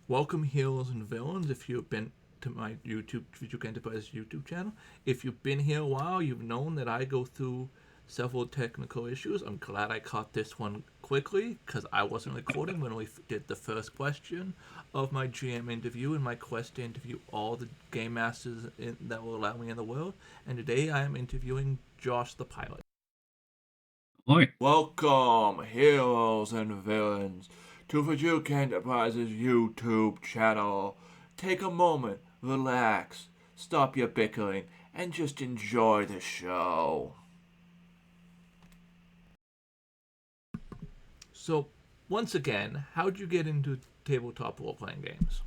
Welcome, heroes and villains. If you've been to my YouTube, Fjooken Enterprises YouTube channel, if you've been here a while, you've known that I go through several technical issues. I'm glad I caught this one quickly because I wasn't recording when we did the first question of my GM interview and my quest to interview all the game masters that will allow me in the world. And today I am interviewing Josh the pilot. Hi. Welcome, heroes and villains, to Fjooken Enterprises YouTube channel. Take a moment, relax, stop your bickering, and just enjoy the show. So, once again, how'd you get into tabletop role-playing games?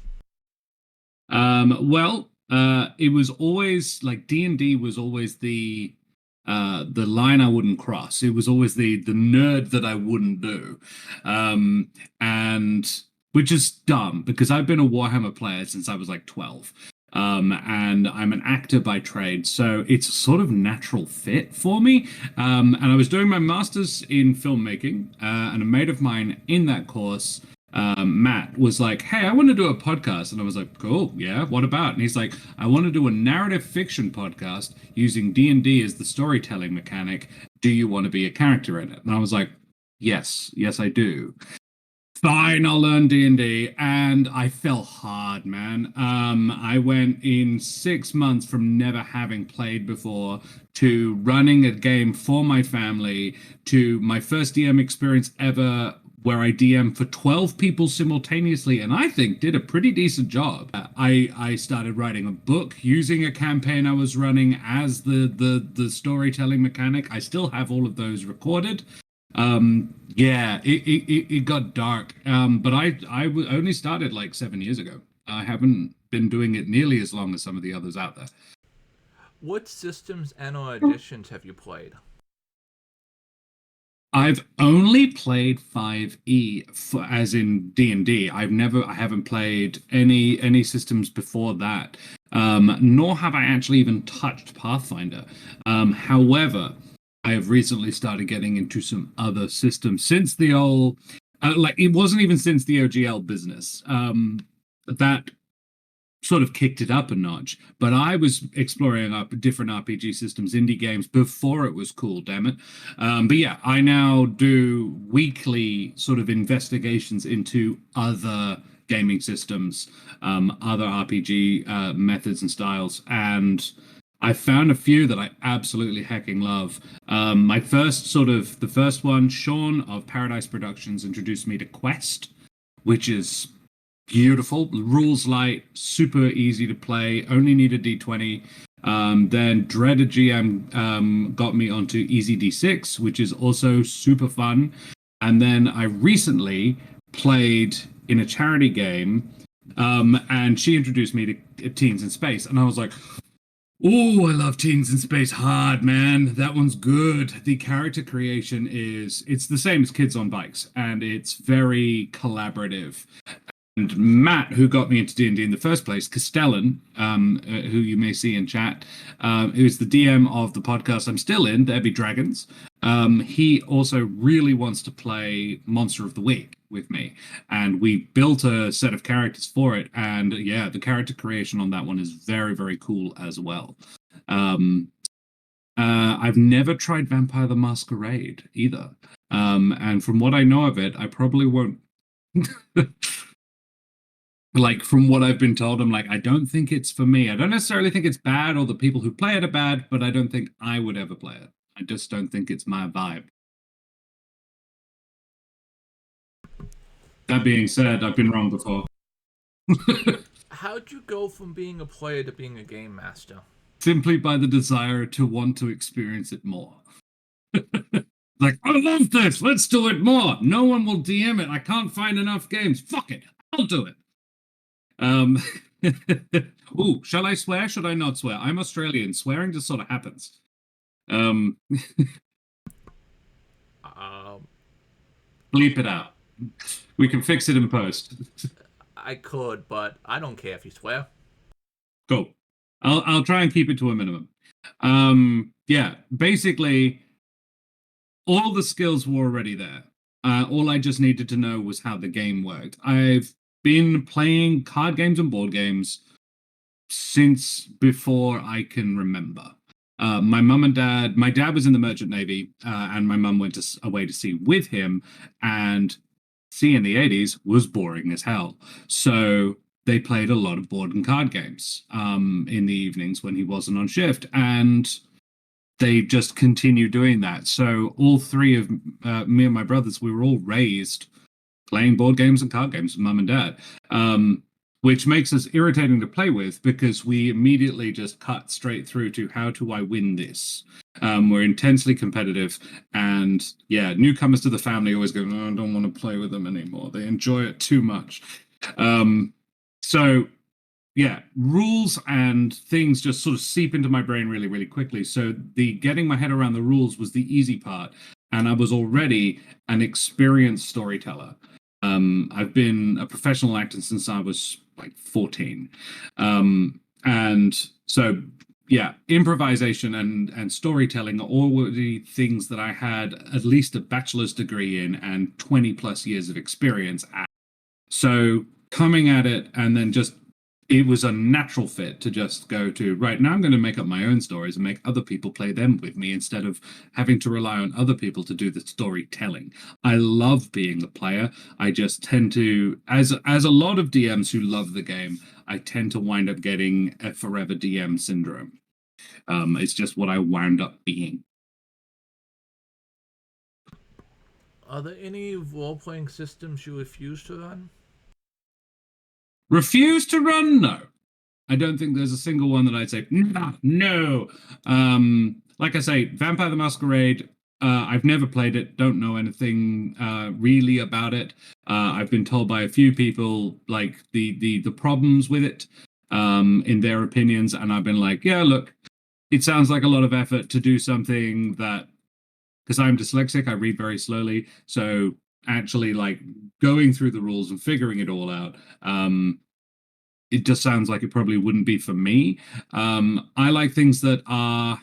It was always like D&D was always the line I wouldn't cross. It was always the nerd that I wouldn't do. And which is dumb because I've been a Warhammer player since I was like 12. And I'm an actor by trade, so it's a sort of natural fit for me. And I was doing my master's in filmmaking, and a mate of mine in that course, Matt, was like, "Hey, I want to do a podcast," and I was like, "Cool, yeah. What about?" And he's like, "I want to do a narrative fiction podcast using D&D as the storytelling mechanic. Do you want to be a character in it?" And I was like, yes, I do." Fine, I'll learn D&D, and I fell hard, man. I went in 6 months from never having played before to running a game for my family to my first DM experience ever where I DM for 12 people simultaneously, and I think did a pretty decent job. I started writing a book using a campaign I was running as the storytelling mechanic. I still have all of those recorded. It got dark. But only started like 7 years ago. I haven't been doing it nearly as long as some of the others out there. What systems and/or editions have you played? I've only played 5e as in D&D. I haven't played any systems before that. Nor have I actually even touched Pathfinder. However, I have recently started getting into some other systems since the old, it wasn't even since the OGL business. That sort of kicked it up a notch. But I was exploring up different RPG systems, indie games before it was cool, damn it. But yeah, I now do weekly sort of investigations into other gaming systems, other RPG methods and styles, and I found a few that I absolutely hecking love. The first one, Sean of Paradise Productions introduced me to Quest, which is beautiful. Rules light, super easy to play, only need a d20. Then Dreaded GM got me onto Easy D6, which is also super fun. And then I recently played in a charity game, and she introduced me to Teens in Space, and I was like, "Oh, I love Teens in Space hard, man. That one's good." The character creation it's the same as Kids on Bikes, and it's very collaborative. And Matt, who got me into D&D in the first place, Castellan, who you may see in chat, who's the DM of the podcast I'm still in, There Be Dragons, he also really wants to play Monster of the Week with me. And we built a set of characters for it. And yeah, the character creation on that one is very, very cool as well. I've never tried Vampire the Masquerade either. And from what I know of it, I probably won't. Like, from what I've been told, I'm like, I don't think it's for me. I don't necessarily think it's bad or the people who play it are bad, but I don't think I would ever play it. I just don't think it's my vibe. That being said, I've been wrong before. How'd you go from being a player to being a game master? Simply by the desire to want to experience it more. Like, I love this. Let's do it more. No one will DM it. I can't find enough games. Fuck it. I'll do it. Ooh, shall I swear? Should I not swear? I'm Australian. Swearing just sort of happens. Um, Bleep it out. We can fix it in post. I could, but I don't care if you swear. Cool. I'll try and keep it to a minimum. Yeah, basically, all the skills were already there. All I just needed to know was how the game worked. I've been playing card games and board games since before I can remember. My mum and dad, my dad was in the Merchant Navy, and my mum went away to sea with him. And sea in the 80s was boring as hell. So they played a lot of board and card games in the evenings when he wasn't on shift. And they just continue doing that. So all three of me and my brothers, we were all raised playing board games and card games with mum and dad. Which makes us irritating to play with because we immediately just cut straight through to how do I win this? We're intensely competitive, and yeah, newcomers to the family always go, oh, I don't want to play with them anymore. They enjoy it too much. So yeah, rules and things just sort of seep into my brain really, really quickly. So the getting my head around the rules was the easy part, and I was already an experienced storyteller. I've been a professional actor since I was like 14. And so, yeah, improvisation and storytelling are already things that I had at least a bachelor's degree in and 20 plus years of experience at. So coming at it and then just it was a natural fit to just go to, right, now I'm going to make up my own stories and make other people play them with me instead of having to rely on other people to do the storytelling. I love being the player. I just tend to, as a lot of DMs who love the game, I tend to wind up getting a forever DM syndrome. It's just what I wound up being. Are there any role-playing systems you refuse to run? Refuse to run? No. I don't think there's a single one that I'd say, no. Like I say, Vampire the Masquerade, I've never played it, don't know anything really about it. I've been told by a few people like the problems with it in their opinions, and I've been like, yeah, look, it sounds like a lot of effort to do something that, because I'm dyslexic, I read very slowly, so actually like going through the rules and figuring it all out, it just sounds like it probably wouldn't be for me. I like things that are.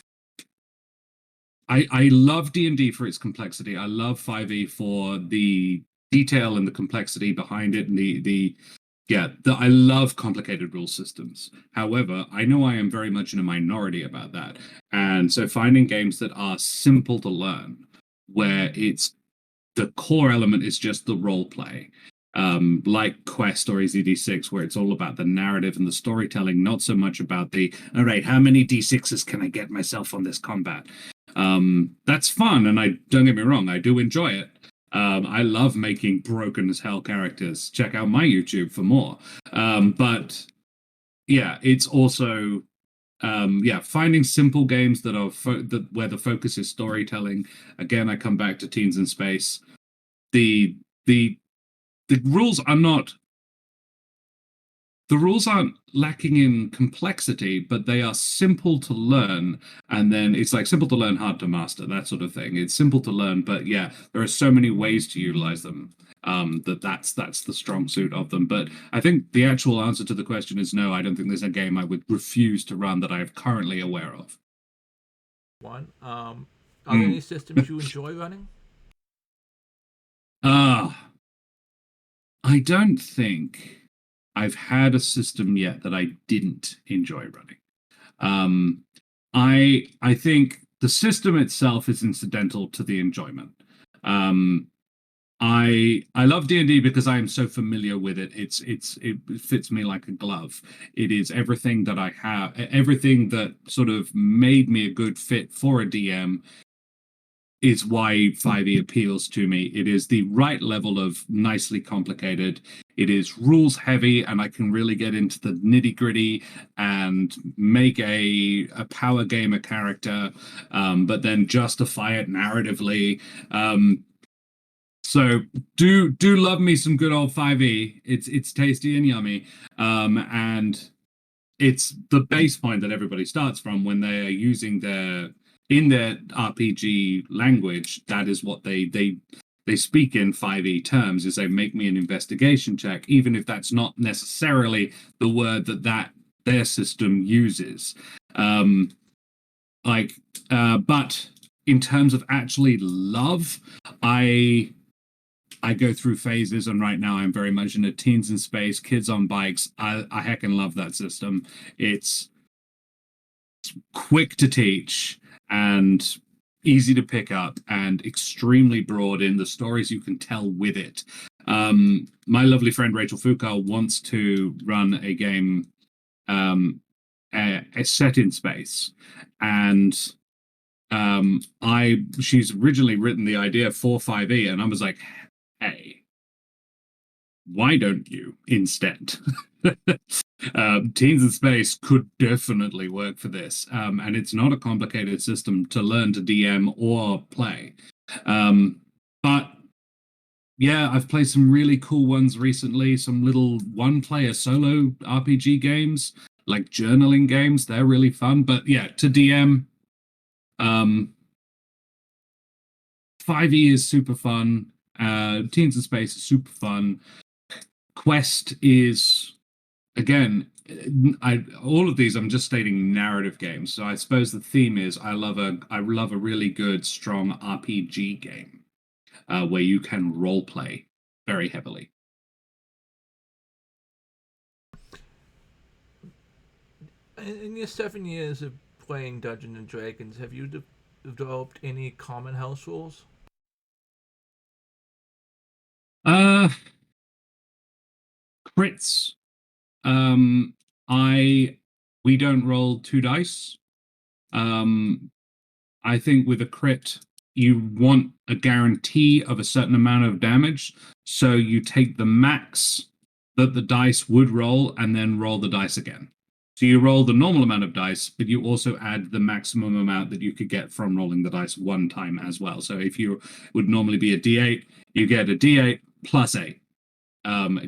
I love D&D for its complexity. I love 5e for the detail and the complexity behind it, and I love complicated rule systems. However, I know I am very much in a minority about that, and so finding games that are simple to learn, where it's the core element is just the role play, like Quest or EZD6, where it's all about the narrative and the storytelling, not so much about the, all right, how many D6s can I get myself on this combat? That's fun, and I don't get me wrong, I do enjoy it. I love making broken as hell characters. Check out my YouTube for more. But yeah, it's also finding simple games that are where the focus is storytelling. Again, I come back to Teens in Space. The rules are not the rules aren't lacking in complexity, but they are simple to learn. And then it's like simple to learn, hard to master, that sort of thing. It's simple to learn, but yeah, there are so many ways to utilize them. That's the strong suit of them. But I think the actual answer to the question is no. I don't think there's a game I would refuse to run that I am currently aware of. One. Are there any systems you enjoy running? I don't think I've had a system yet that I didn't enjoy running. I think the system itself is incidental to the enjoyment. I love D&D because I am so familiar with it. It fits me like a glove. It is everything that I have, everything that sort of made me a good fit for a DM is why 5e appeals to me. It is the right level of nicely complicated. It is rules heavy, and I can really get into the nitty gritty and make a power gamer character, but then justify it narratively. So do love me some good old 5e. It's tasty and yummy, and it's the base point that everybody starts from when they are using in their RPG language. That is what they speak in 5e terms, is they make me an investigation check, even if that's not necessarily the word that their system uses. But in terms of actually love, I I go through phases, and right now I'm very much into teens in space, kids on bikes. I heckin' love that system. It's quick to teach and easy to pick up and extremely broad in the stories you can tell with it. My lovely friend Rachel Foucault wants to run a game, a set in space, and she's originally written the idea for 5e, and I was like, hey, why don't you instead? Teens in Space could definitely work for this, and it's not a complicated system to learn to DM or play. But yeah, I've played some really cool ones recently, some little one-player solo RPG games, like journaling games. They're really fun. But yeah, to DM, 5e is super fun. Teens in Space is super fun. Quest is, again, all of these I'm just stating narrative games. So I suppose the theme is I love a really good strong RPG game where you can role play very heavily. In your 7 years of playing Dungeons and Dragons, have you developed any common house rules? Uh Crits. I We don't roll two dice. I think with a crit, you want a guarantee of a certain amount of damage. So you take the max that the dice would roll and then roll the dice again. So you roll the normal amount of dice, but you also add the maximum amount that you could get from rolling the dice one time as well. So if you would normally be a d8, you get a d8 plus 8.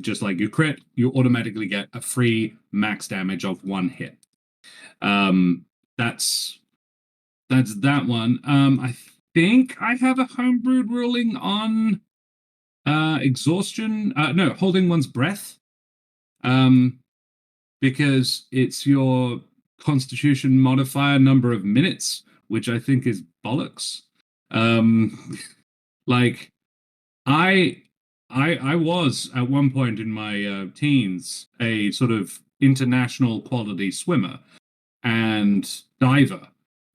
Just like you crit, you automatically get a free max damage of one hit. That's that one. I think I have a homebrewed ruling on exhaustion. No, holding one's breath. Because it's your constitution modifier number of minutes, which I think is bollocks. Like I was at one point in my teens a sort of international quality swimmer and diver,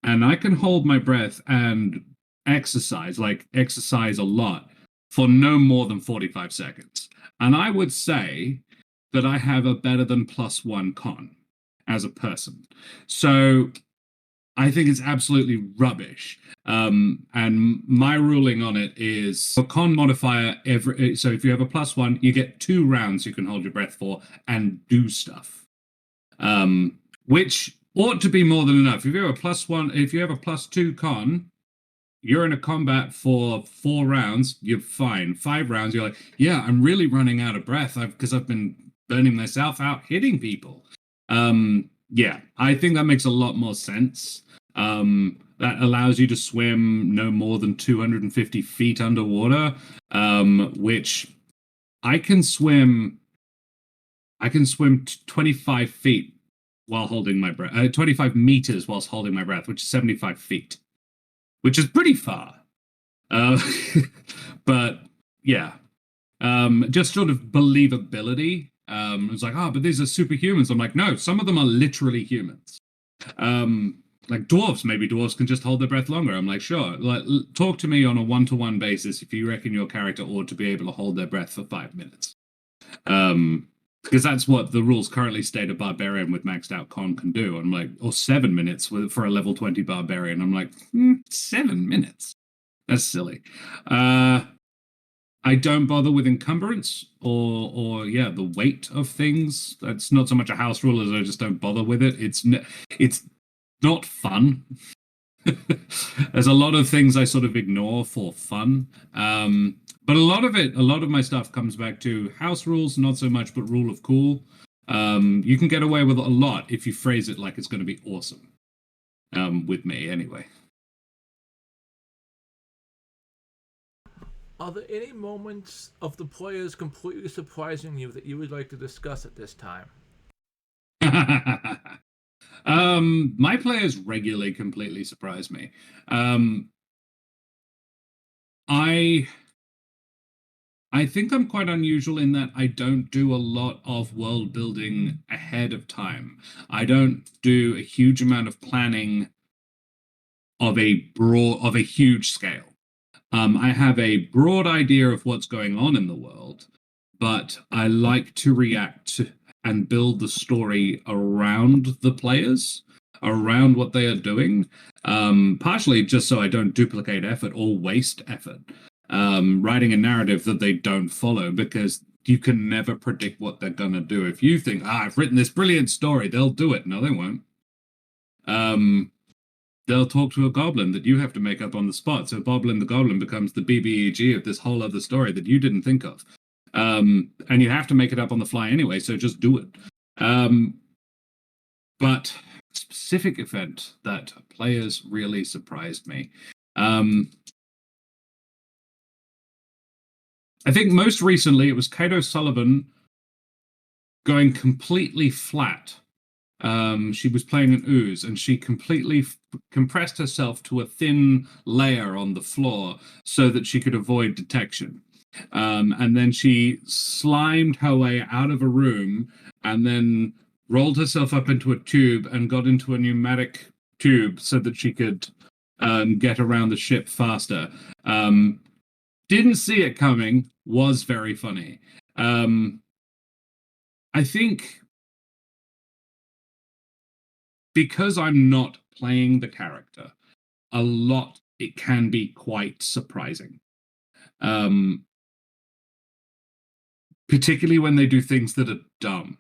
and I can hold my breath and exercise a lot for no more than 45 seconds. And I would say that I have a better than +1 con as a person. So I think it's absolutely rubbish. And my ruling on it is a con modifier so if you have a +1, you get 2 rounds you can hold your breath for and do stuff. Which ought to be more than enough. If you have a +1, if you have a +2 con, you're in a combat for 4 rounds, you're fine. 5 rounds, you're like, yeah, I'm really running out of breath because I've been burning myself out hitting people. Yeah, I think that makes a lot more sense. That allows you to swim no more than 250 feet underwater, which I can swim 25 feet while holding my breath, 25 meters whilst holding my breath, which is 75 feet, which is pretty far. But yeah, just sort of believability. It's like, but these are superhumans. I'm like, no, some of them are literally humans. Like dwarves, maybe dwarves can just hold their breath longer. I'm like, sure. Like, talk to me on a one-to-one basis if you reckon your character ought to be able to hold their breath for 5 minutes. Because that's what the rules currently state a barbarian with maxed out con can do. I'm like, or 7 minutes for a level 20 barbarian. I'm like, 7 minutes? That's silly. I don't bother with encumbrance or yeah, the weight of things. That's not so much a house rule as I just don't bother with it. It's not fun. There's a lot of things I sort of ignore for fun. But a lot of my stuff comes back to house rules, not so much, but rule of cool. You can get away with a lot if you phrase it like it's going to be awesome. With me, anyway. Are there any moments of the players completely surprising you that you would like to discuss at this time? My players regularly completely surprise me. I I think I'm quite unusual in that I don't do a lot of world building ahead of time. I don't do a huge amount of planning of a huge scale. I have a broad idea of what's going on in the world, but I like to react and build the story around the players, around what they are doing, partially just so I don't duplicate effort or waste effort. Writing a narrative that they don't follow, because you can never predict what they're going to do. If you think, I've written this brilliant story, they'll do it. No, they won't. They'll talk to a goblin that you have to make up on the spot. So Boblin the Goblin becomes the BBEG of this whole other story that you didn't think of. And you have to make it up on the fly anyway, so just do it. But specific event that players really surprised me. I think most recently it was Kato Sullivan going completely flat. She was playing an ooze, and she completely compressed herself to a thin layer on the floor so that she could avoid detection. And then she slimed her way out of a room and then rolled herself up into a tube and got into a pneumatic tube so that she could get around the ship faster. Didn't see it coming, was very funny. I think because I'm not playing the character, a lot it can be quite surprising. Particularly when they do things that are dumb.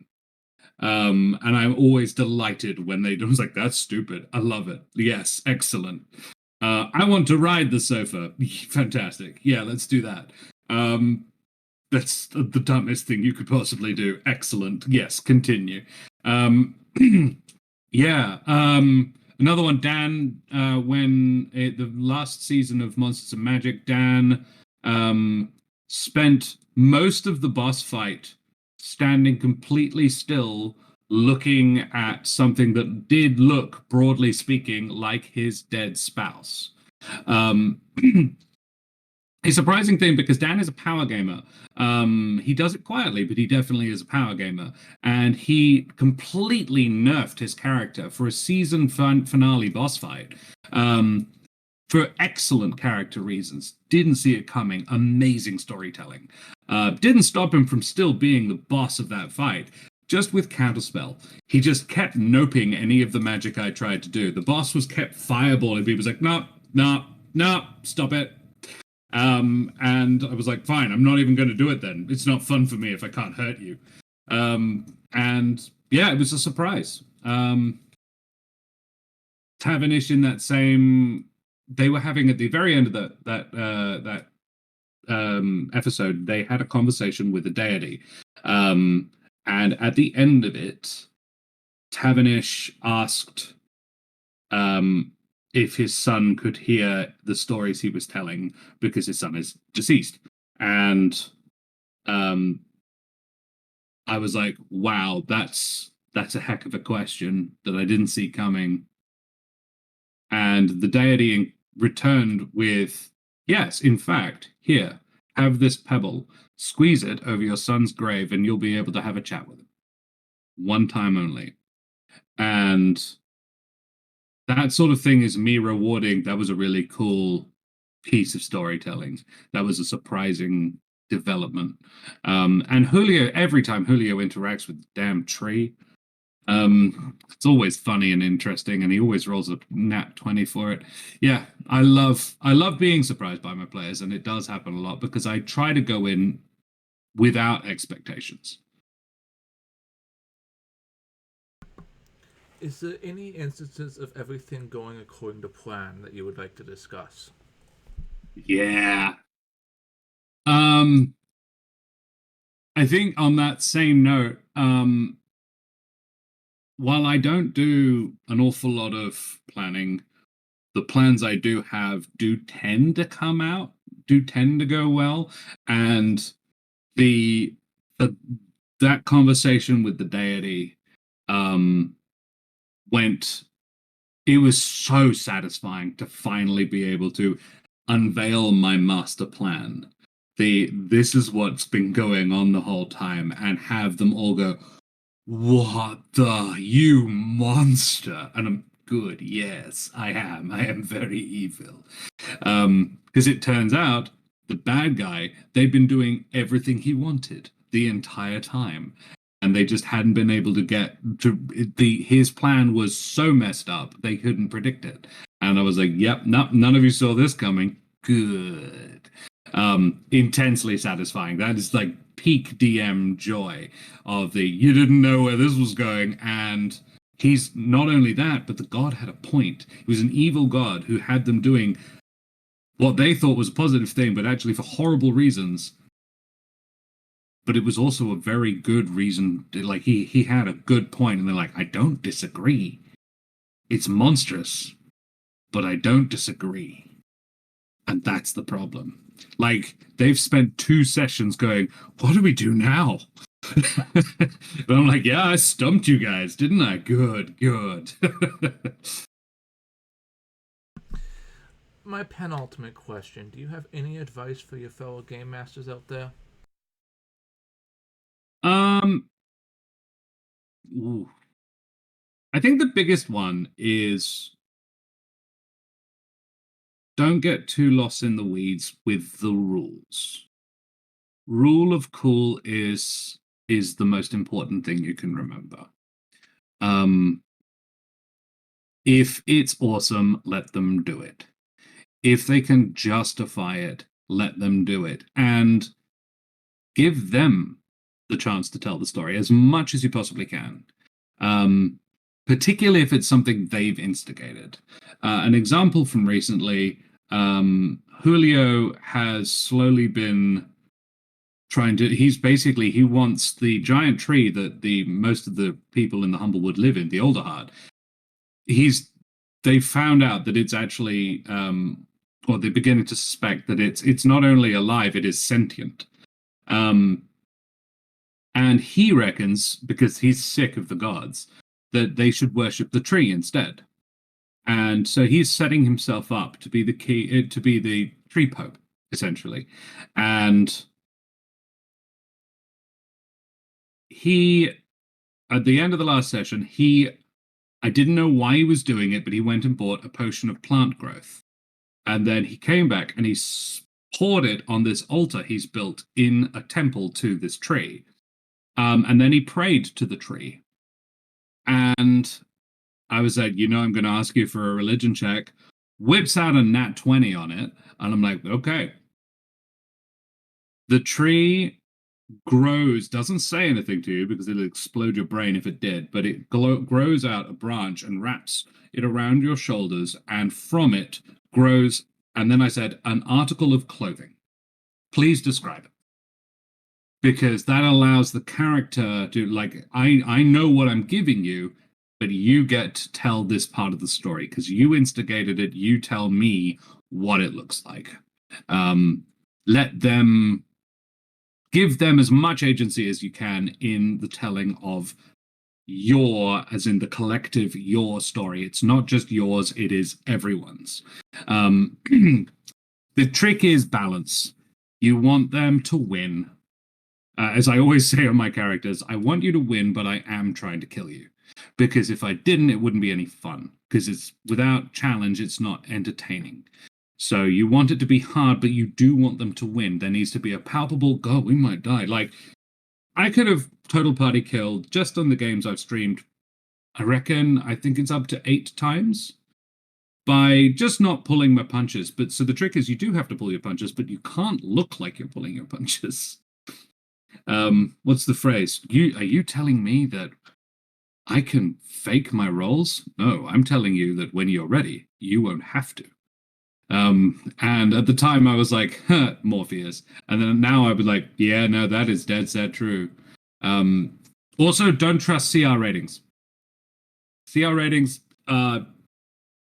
And I'm always delighted when they do. I was like, that's stupid. I love it. Yes, excellent. I want to ride the sofa. Fantastic. Yeah, let's do that. That's the dumbest thing you could possibly do. Excellent. Yes, continue. Yeah. Another one, Dan, the last season of Monsters and Magic, Dan spent most of the boss fight standing completely still, looking at something that did look, broadly speaking, like his dead spouse. A surprising thing, because Dan is a power gamer. He does it quietly, but he definitely is a power gamer. And he completely nerfed his character for a season finale boss fight. For excellent character reasons. Didn't see it coming. Amazing storytelling. Didn't stop him from still being the boss of that fight. Just with counterspell. He just kept noping any of the magic I tried to do. The boss was kept fireballing. He was like, no, stop it. And I was like, fine, I'm not even going to do it then. It's not fun for me if I can't hurt you. And yeah, it was a surprise. Tavernish in that same, they were having at the very end of that episode, they had a conversation with the deity. And at the end of it, Tavernish asked if his son could hear the stories he was telling, because his son is deceased. And I was like, wow, that's a heck of a question that I didn't see coming. And the deity returned with, yes, in fact, here, have this pebble, squeeze it over your son's grave, and you'll be able to have a chat with him. One time only. And that sort of thing is me rewarding. That was a really cool piece of storytelling. That was a surprising development. And Julio, every time Julio interacts with the damn tree, it's always funny and interesting, and he always rolls a nat 20 for it. Yeah, I love being surprised by my players, and it does happen a lot because I try to go in without expectations. Is there any instances of everything going according to plan that you would like to discuss? Yeah. I think on that same note, while I don't do an awful lot of planning, the plans I do have do tend to come out, do tend to go well, and the that conversation with the deity went. It was so satisfying to finally be able to unveil my master plan. This is what's been going on the whole time, and have them all go, "What the, you monster?" And I'm good. Yes, I am. I am very evil. Because it turns out the bad guy, they'd been doing everything he wanted the entire time. And they just hadn't been able to get to his plan was so messed up they couldn't predict it. And I was like, yep, nope, none of you saw this coming. Good. Intensely satisfying. That is like peak DM joy of the you didn't know where this was going, and he's not only that, but the god had a point. He was an evil god who had them doing what they thought was a positive thing, but actually for horrible reasons. But it was also a very good reason. Like he had a good point, and they're like, I don't disagree. It's monstrous, but I don't disagree. And that's the problem. Like, they've spent 2 sessions going, what do we do now? And I'm like, yeah, I stumped you guys, didn't I? Good, good. My penultimate question. Do you have any advice for your fellow game masters out there? Ooh. I think the biggest one is don't get too lost in the weeds with the rules. Rule of cool is the most important thing you can remember. If it's awesome, let them do it. If they can justify it, let them do it. And give them the chance to tell the story as much as you possibly can. Particularly if it's something they've instigated. An example from recently, Julio has slowly been trying to, he wants the giant tree that most of the people in the Humblewood live in, the Alderheart. They found out that it's actually, or they're beginning to suspect that it's not only alive, it is sentient. And he reckons, because he's sick of the gods, that they should worship the tree instead. And so he's setting himself up to be the tree pope, essentially. And he, at the end of the last session, I didn't know why he was doing it, but he went and bought a potion of plant growth. And then he came back and he poured it on this altar he's built in a temple to this tree. And then he prayed to the tree. And I was like, I'm going to ask you for a religion check. Whips out a nat 20 on it. And I'm like, okay. The tree grows, doesn't say anything to you because it'll explode your brain if it did, but it grows out a branch and wraps it around your shoulders, and from it grows, and then I said, an article of clothing. Please describe it. Because that allows the character to, like, I know what I'm giving you, but you get to tell this part of the story because you instigated it. You tell me what it looks like. Give them as much agency as you can in the telling of as in the collective, your story. It's not just yours, it is everyone's. The trick is balance. You want them to win. As I always say on my characters, I want you to win, but I am trying to kill you. Because if I didn't, it wouldn't be any fun. Because it's without challenge, it's not entertaining. So you want it to be hard, but you do want them to win. There needs to be a palpable, God, we might die. Like, I could have total party killed just on the games I've streamed. I think it's up to 8 times by just not pulling my punches. But so the trick is you do have to pull your punches, but you can't look like you're pulling your punches. What's the phrase? Are you telling me that I can fake my rolls? No, I'm telling you that when you're ready, you won't have to. And at the time I was like, Morpheus. And then now I was like, yeah, no, that is dead set true. Also, don't trust CR ratings. CR ratings are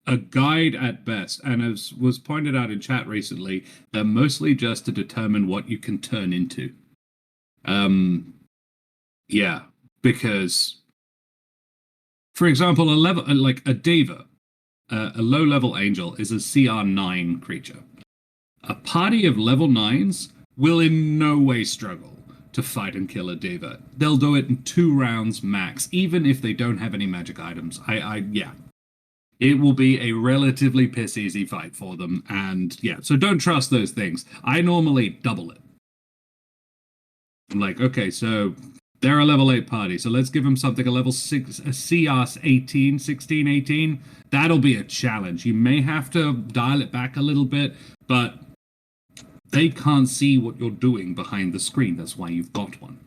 a guide at best. And as was pointed out in chat recently, they're mostly just to determine what you can turn into. Yeah, because, for example, a diva, a low-level angel is a CR9 creature. A party of level 9s will in no way struggle to fight and kill a diva. They'll do it in 2 rounds max, even if they don't have any magic items. Yeah. It will be a relatively piss easy fight for them, and yeah, so don't trust those things. I normally double it. I'm like, okay, so they're a level 8 party, so let's give them something a level 6, a CS 18, 16, 18. That'll be a challenge. You may have to dial it back a little bit, but they can't see what you're doing behind the screen. That's why you've got one.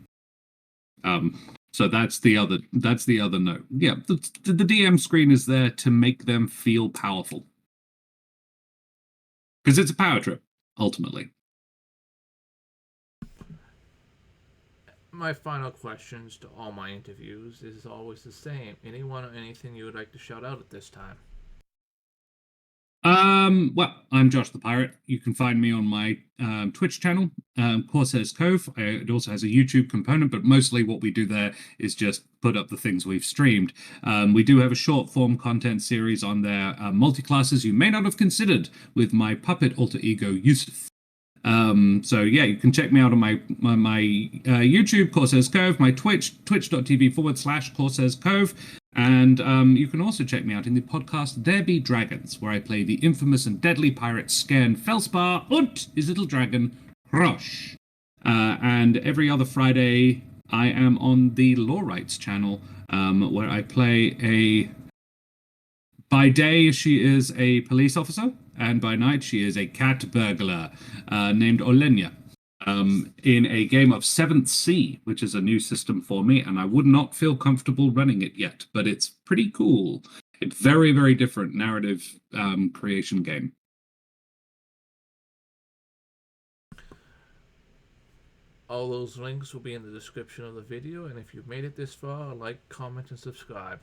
So that's the other note. Yeah, the DM screen is there to make them feel powerful. Because it's a power trip, ultimately. My final questions to all my interviews is always the same. Anyone or anything you would like to shout out at this time? Well, I'm Josh the Pirate. You can find me on my Twitch channel, Corsair's Cove. It also has a YouTube component, but mostly what we do there is just put up the things we've streamed. We do have a short form content series on there, multi-classes you may not have considered, with my puppet alter ego, Yusuf. So yeah, you can check me out on my YouTube, Corsair's Cove, my Twitch, twitch.tv/Corsair's Cove. And you can also check me out in the podcast There Be Dragons, where I play the infamous and deadly pirate Skern Felspar und his little dragon, Rosh. And every other Friday, I am on the Law Rights channel, where I play a... By day, she is a police officer, and by night, she is a cat burglar named Olenya. In a game of 7th Sea, which is a new system for me, and I would not feel comfortable running it yet, but it's pretty cool. It's very, very different narrative creation game. All those links will be in the description of the video, and if you've made it this far, like, comment, and subscribe.